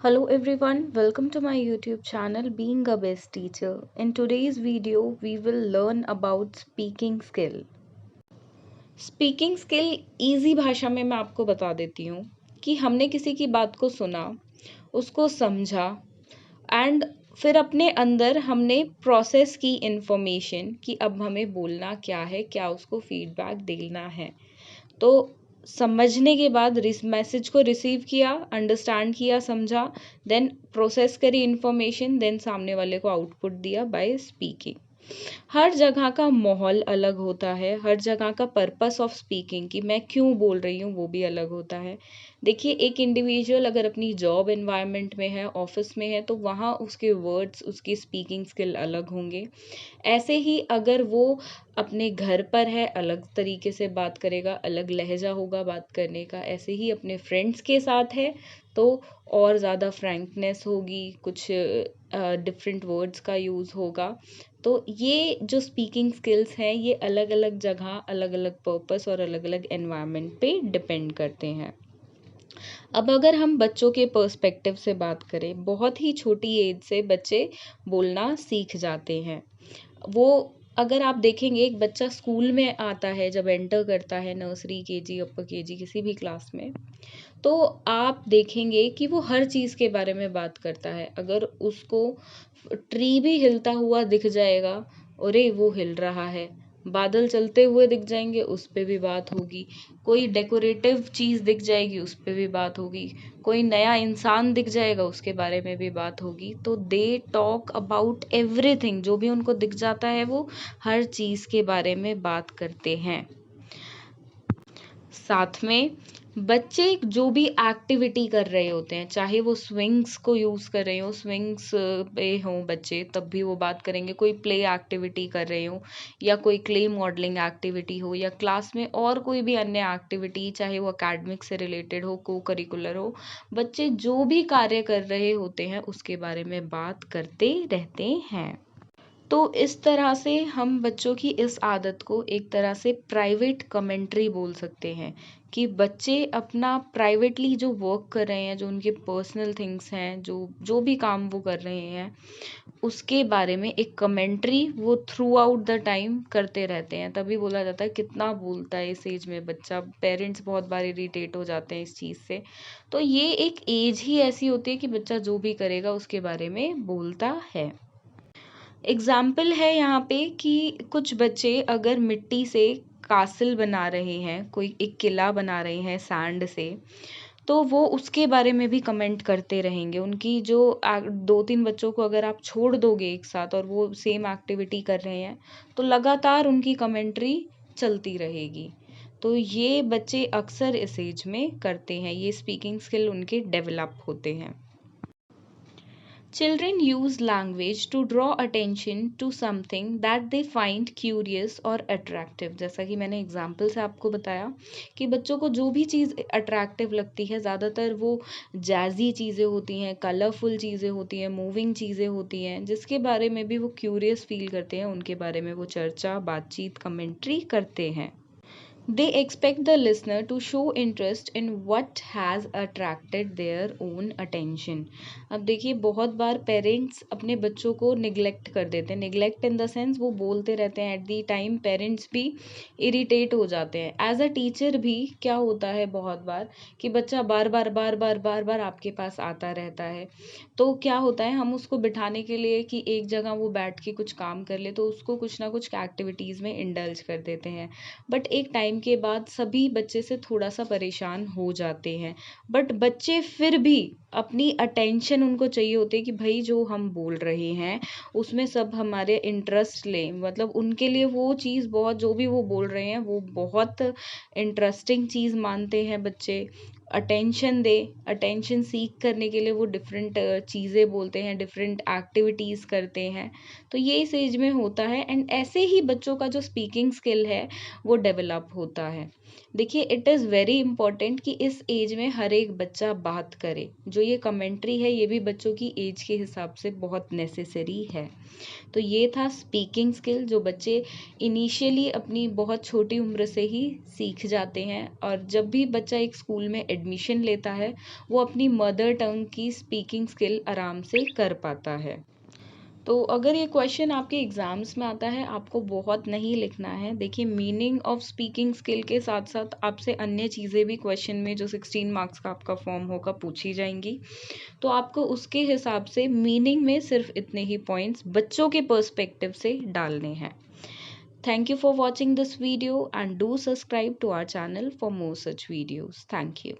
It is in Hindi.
Hello everyone, welcome to my YouTube channel Being a Best Teacher. In today's video, we will learn about speaking skill. Speaking skill easy भाषा में मैं आपको बता देती हूँ कि हमने किसी की बात को सुना, उसको समझा एंड फिर अपने अंदर हमने प्रोसेस की इन्फॉर्मेशन कि अब हमें बोलना क्या है, क्या उसको फीडबैक देना है। तो समझने के बाद मैसेज को रिसीव किया, अंडरस्टैंड किया, समझा, देन प्रोसेस करी इन्फॉर्मेशन, देन सामने वाले को आउटपुट दिया बाय स्पीकिंग। हर जगह का माहौल अलग होता है, हर जगह का पर्पस ऑफ स्पीकिंग कि मैं क्यों बोल रही हूँ वो भी अलग होता है। देखिए, एक इंडिविजुअल अगर अपनी जॉब एनवायरनमेंट में है, ऑफिस में है, तो वहाँ उसके वर्ड्स, उसकी स्पीकिंग स्किल अलग होंगे। ऐसे ही अगर वो अपने घर पर है, अलग तरीके से बात करेगा, अलग लहजा होगा बात करने का। ऐसे ही अपने फ्रेंड्स के साथ है तो और ज़्यादा फ्रैंकनेस होगी, कुछ डिफरेंट वर्ड्स का यूज़ होगा। तो ये जो स्पीकिंग स्किल्स हैं, ये अलग अलग जगह, अलग अलग पर्पस और अलग अलग एनवायरनमेंट पे डिपेंड करते हैं। अब अगर हम बच्चों के पर्सपेक्टिव से बात करें, बहुत ही छोटी एज से बच्चे बोलना सीख जाते हैं। वो अगर आप देखेंगे, एक बच्चा स्कूल में आता है, जब एंटर करता है नर्सरी, केजी, अपर केजी, किसी भी क्लास में, तो आप देखेंगे कि वो हर चीज़ के बारे में बात करता है। अगर उसको ट्री भी हिलता हुआ दिख जाएगा, अरे वो हिल रहा है, बादल चलते हुए दिख जाएंगे, उस पे भी बात होगी। कोई डेकोरेटिव चीज़ दिख जाएगी, उस पे भी बात होगी। कोई नया इंसान दिख जाएगा, उसके बारे में भी बात होगी। तो दे टॉक अबाउट एवरीथिंग, जो भी उनको दिख जाता है वो हर चीज़ के बारे में बात करते हैं। साथ में बच्चे जो भी एक्टिविटी कर रहे होते हैं, चाहे वो स्विंग्स को यूज़ कर रहे हो, स्विंग्स पे हों बच्चे, तब भी वो बात करेंगे। कोई प्ले एक्टिविटी कर रहे हो, या कोई क्ले मॉडलिंग एक्टिविटी हो, या क्लास में और कोई भी अन्य एक्टिविटी, चाहे वो अकेडमिक से रिलेटेड हो, को करिकुलर हो, बच्चे जो भी कार्य कर रहे होते हैं उसके बारे में बात करते रहते हैं। तो इस तरह से हम बच्चों की इस आदत को एक तरह से प्राइवेट कमेंट्री बोल सकते हैं कि बच्चे अपना प्राइवेटली जो वर्क कर रहे हैं, जो उनके पर्सनल थिंग्स हैं, जो जो भी काम वो कर रहे हैं, उसके बारे में एक कमेंट्री वो थ्रू आउट द टाइम करते रहते हैं। तभी बोला जाता है कितना बोलता है इस एज में बच्चा। पेरेंट्स बहुत बार इरिटेट हो जाते हैं इस चीज़ से। तो ये एक एज ही ऐसी होती है कि बच्चा जो भी करेगा उसके बारे में बोलता है। एग्जाम्पल है यहाँ पे कि कुछ बच्चे अगर मिट्टी से कासल बना रहे हैं, कोई एक किला बना रहे हैं सैंड से, तो वो उसके बारे में भी कमेंट करते रहेंगे। उनकी जो 2-3 बच्चों को अगर आप छोड़ दोगे एक साथ और वो सेम एक्टिविटी कर रहे हैं, तो लगातार उनकी कमेंट्री चलती रहेगी। तो ये बच्चे अक्सर इस एज में करते हैं, ये स्पीकिंग स्किल उनके डेवलप होते हैं। Children use language to draw attention to something that they find curious or attractive। जैसा कि मैंने एग्जाम्पल से आपको बताया कि बच्चों को जो भी चीज़ अट्रैक्टिव लगती है, ज़्यादातर वो जैज़ी चीज़ें होती हैं, कलरफुल चीज़ें होती हैं, मूविंग चीज़ें होती हैं, जिसके बारे में भी वो क्यूरियस फील करते हैं, उनके बारे में वो चर्चा, बातचीत, कमेंट्री करते हैं। They expect the listener to show interest in what has attracted their own attention। अब देखिए, बहुत बार पेरेंट्स अपने बच्चों को निगलेक्ट कर देते हैं। निगलेक्ट इन द सेंस वो बोलते रहते हैं, एट दी टाइम पेरेंट्स भी इरिटेट हो जाते हैं। एज अ टीचर भी क्या होता है बहुत बार कि बच्चा बार बार बार बार बार बार आपके पास आता रहता है। तो क्या होता है, हम उसको बिठाने के लिए कि एक जगह वो बैठ के कुछ काम कर ले, तो उसको कुछ ना कुछ एक्टिविटीज़ में इंडल्ज कर देते हैं। बट एक टाइम के बाद सभी बच्चे से थोड़ा सा परेशान हो जाते हैं। बट बच्चे फिर भी अपनी अटेंशन उनको चाहिए होती है कि भाई जो हम बोल रहे हैं उसमें सब हमारे इंटरेस्ट लें। मतलब उनके लिए वो चीज़ बहुत, जो भी वो बोल रहे हैं वो बहुत इंटरेस्टिंग चीज़ मानते हैं बच्चे। अटेंशन दे, अटेंशन सीख करने के लिए वो डिफरेंट चीज़ें बोलते हैं, डिफरेंट एक्टिविटीज़ करते हैं। तो ये इस एज में होता है, एंड ऐसे ही बच्चों का जो स्पीकिंग स्किल है वो डेवलप होता है। देखिए, इट इज़ वेरी इंपॉर्टेंट कि इस एज में हर एक बच्चा बात करे। जो ये कमेंट्री है ये भी बच्चों की एज के हिसाब से बहुत नेसेसरी है। तो ये था स्पीकिंग स्किल, जो बच्चे इनिशियली अपनी बहुत छोटी उम्र से ही सीख जाते हैं। और जब भी बच्चा एक स्कूल में एडमिशन लेता है वो अपनी मदर टंग की स्पीकिंग स्किल आराम से कर पाता है। तो अगर ये क्वेश्चन आपके एग्जाम्स में आता है, आपको बहुत नहीं लिखना है। देखिए, मीनिंग ऑफ स्पीकिंग स्किल के साथ साथ आपसे अन्य चीज़ें भी क्वेश्चन में, जो 16 मार्क्स का आपका फॉर्म होगा, पूछी जाएंगी। तो आपको उसके हिसाब से मीनिंग में सिर्फ इतने ही पॉइंट्स बच्चों के पर्सपेक्टिव से डालने हैं। Thank you for watching this video and do subscribe to our channel for more such videos. Thank you.